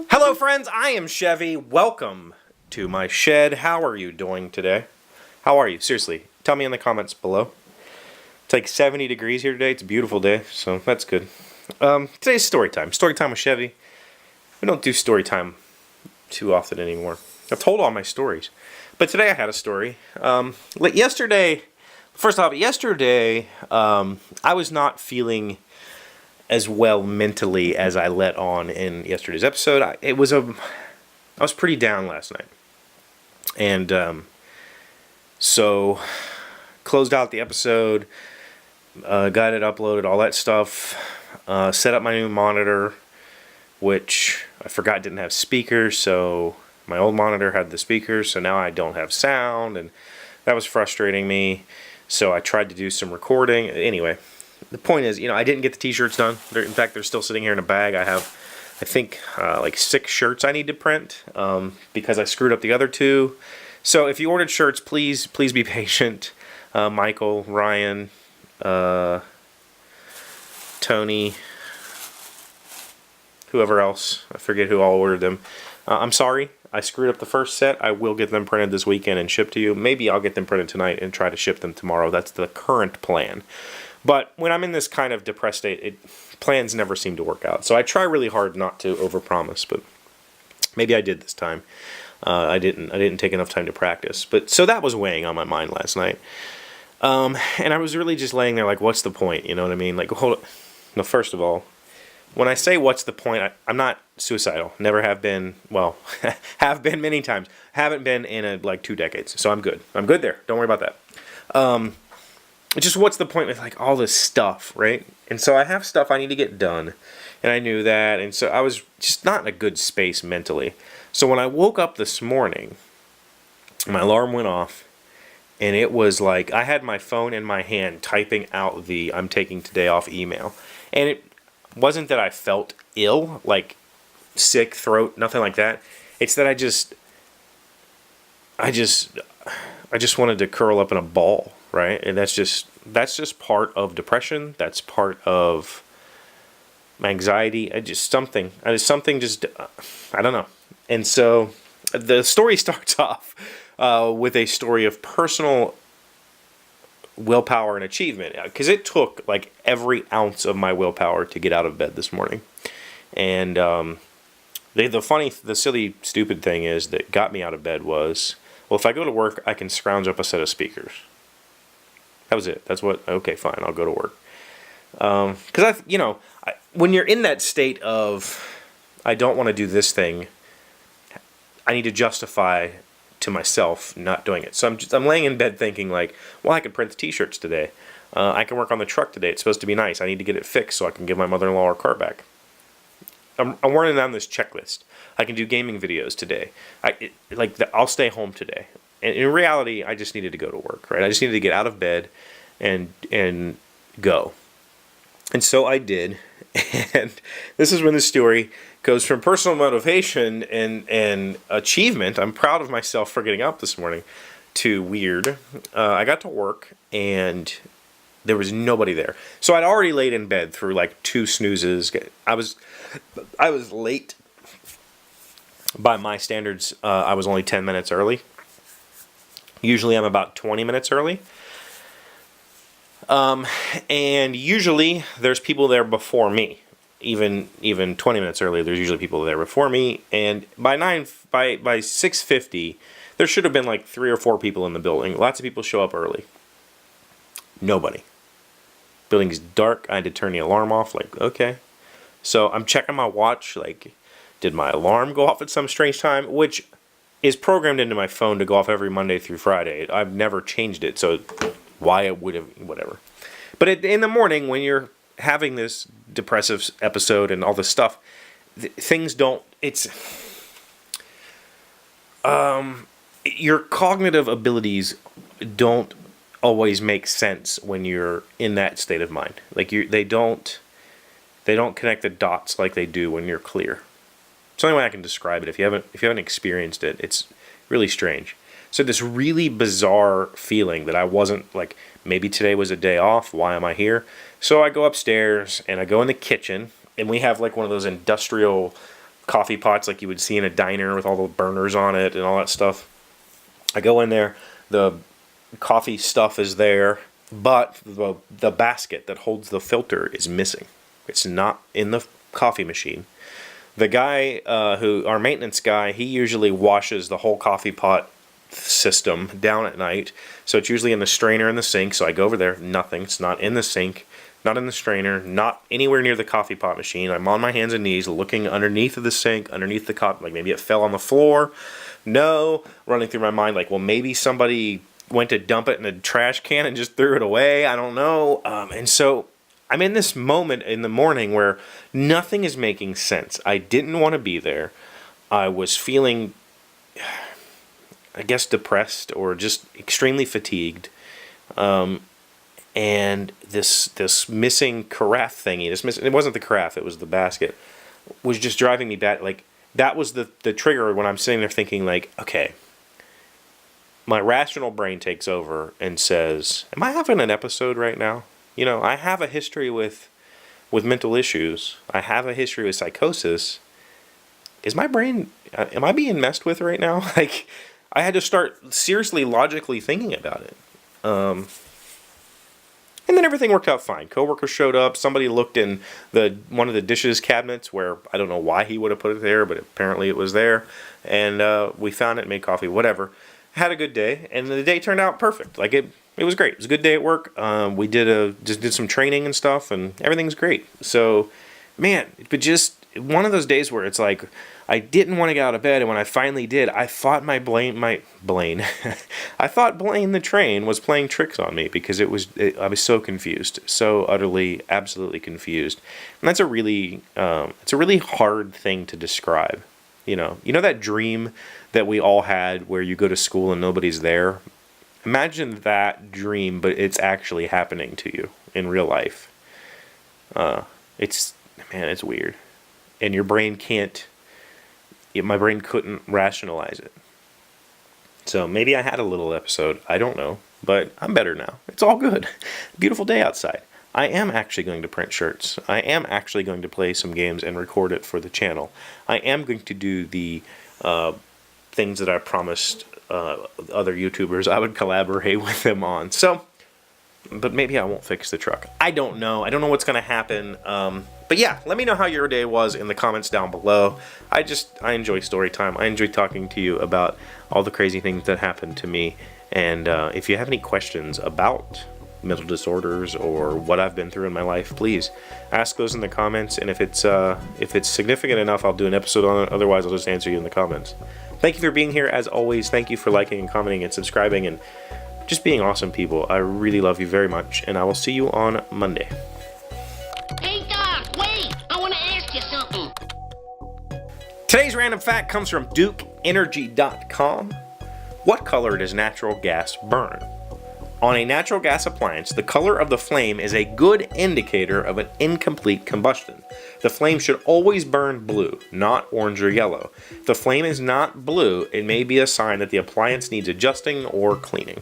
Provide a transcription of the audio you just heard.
Hello friends, I am Chevee. Welcome to my shed. How are you doing today? How are you? Seriously, tell me in the comments below. It's like 70 degrees here today. It's a beautiful day, so that's good. Today's story time. Story time with Chevee. We don't do story time too often anymore. I've told all my stories. But today I had a story. Yesterday, I was not feeling as well mentally as I let on in yesterday's episode. I was pretty down last night. And so closed out the episode, got it uploaded, all that stuff, set up my new monitor, which I forgot didn't have speakers, so my old monitor had the speakers, so now I don't have sound, and that was frustrating me. So I tried to do some recording. Anyway, the point is, I didn't get the t-shirts done. In fact, they're still sitting here in a bag. I have, I think, like 6 shirts I need to print because I screwed up the other 2. So if you ordered shirts, please be patient. Michael, Ryan, Tony, whoever else. I forget who all ordered them. I'm sorry. I screwed up the first set. I will get them printed this weekend and shipped to you. Maybe I'll get them printed tonight and try to ship them tomorrow. That's the current plan. But when I'm in this kind of depressed state, plans never seem to work out. So I try really hard not to overpromise, but maybe I did this time. I didn't take enough time to practice. But so that was weighing on my mind last night. And I was really just laying there like, what's the point? You know what I mean? Like, hold on. No, first of all, when I say what's the point, I'm not suicidal. Never have been. Well, have been many times. Haven't been in like 2 decades. So I'm good. I'm good there. Don't worry about that. Just what's the point with like all this stuff, right? And so I have stuff I need to get done, and I knew that, and so I was just not in a good space mentally. So when I woke up this morning, my alarm went off, and it was like I had my phone in my hand typing out the I'm taking today off email. And it wasn't that I felt ill, like sick throat, nothing like that. It's that I just wanted to curl up in a ball. Right, and that's just part of depression. That's part of anxiety. I don't know. And so the story starts off with a story of personal willpower and achievement, because it took like every ounce of my willpower to get out of bed this morning. And the silly, stupid thing is that got me out of bed was, well, if I go to work, I can scrounge up a set of speakers. That was it. Okay, fine, I'll go to work. Because when you're in that state of, I don't want to do this thing, I need to justify to myself not doing it. So I'm laying in bed thinking like, well, I can print the t-shirts today. I can work on the truck today. It's supposed to be nice. I need to get it fixed so I can give my mother-in-law her car back. I'm running down this checklist. I can do gaming videos today. I'll stay home today. And in reality, I just needed to go to work, right? I just needed to get out of bed and go. And so I did. And this is when the story goes from personal motivation and achievement. I'm proud of myself for getting up this morning, to weird. I got to work and there was nobody there. So I'd already laid in bed through like 2 snoozes. I was late. By my standards, I was only 10 minutes early. Usually I'm about 20 minutes early. And usually there's people there before me. Even 20 minutes early, there's usually people there before me. And by 6:50, there should have been like 3 or 4 people in the building. Lots of people show up early. Nobody. Building's dark. I had to turn the alarm off. Like, okay. So I'm checking my watch. Like, did my alarm go off at some strange time? Which is programmed into my phone to go off every Monday through Friday. I've never changed it, so why it would have, whatever. But in the morning, when you're having this depressive episode and all this stuff, things don't, your cognitive abilities don't always make sense when you're in that state of mind. Like they don't connect the dots like they do when you're clear. It's the only way I can describe it. If you haven't experienced it, it's really strange. So this really bizarre feeling that I wasn't like, maybe today was a day off. Why am I here? So I go upstairs and I go in the kitchen, and we have like one of those industrial coffee pots like you would see in a diner with all the burners on it and all that stuff. I go in there, the coffee stuff is there, but the basket that holds the filter is missing. It's not in the coffee machine. The guy, our maintenance guy, he usually washes the whole coffee pot system down at night. So it's usually in the strainer in the sink. So I go over there, nothing. It's not in the sink, not in the strainer, not anywhere near the coffee pot machine. I'm on my hands and knees looking underneath of the sink, underneath the cup, like maybe it fell on the floor. No, running through my mind like, well, maybe somebody went to dump it in a trash can and just threw it away. I don't know. And so I'm in this moment in the morning where nothing is making sense. I didn't want to be there. I was feeling, I guess, depressed or just extremely fatigued. And this missing carafe thingy, it wasn't the carafe, it was the basket, was just driving me back. Like, that was the trigger when I'm sitting there thinking, like, okay, my rational brain takes over and says, am I having an episode right now? You know, I have a history with mental issues. I have a history with psychosis. Is my brain, am I being messed with right now? Like, I had to start seriously, logically thinking about it. And then everything worked out fine. Coworker showed up. Somebody looked in one of the dishes cabinets where I don't know why he would have put it there, but apparently it was there. And we found it, made coffee, whatever. Had a good day, and the day turned out perfect. Like, it was great. It was a good day at work. We did some training and stuff, and everything's great. So, man, but just one of those days where it's like, I didn't want to get out of bed, and when I finally did, I thought I thought Blaine the train was playing tricks on me because I was so confused, so utterly, absolutely confused. And that's it's a really hard thing to describe. You know that dream that we all had where you go to school and nobody's there? Imagine that dream, but it's actually happening to you in real life. It's weird. And your brain my brain couldn't rationalize it. So maybe I had a little episode. I don't know. But I'm better now. It's all good. Beautiful day outside. I am actually going to print shirts. I am actually going to play some games and record it for the channel. I am going to do the things that I promised other YouTubers I would collaborate with them on. So, but maybe I won't fix the truck. I don't know. I don't know what's going to happen. But yeah, let me know how your day was in the comments down below. I enjoy story time. I enjoy talking to you about all the crazy things that happened to me. And if you have any questions about mental disorders or what I've been through in my life, please ask those in the comments. And if it's significant enough, I'll do an episode on it. Otherwise, I'll just answer you in the comments. Thank you for being here, as always. Thank you for liking and commenting and subscribing and just being awesome people. I really love you very much, and I will see you on Monday. Hey, Doc, wait! I want to ask you something. Today's random fact comes from DukeEnergy.com. What color does natural gas burn? On a natural gas appliance, the color of the flame is a good indicator of an incomplete combustion. The flame should always burn blue, not orange or yellow. If the flame is not blue, it may be a sign that the appliance needs adjusting or cleaning.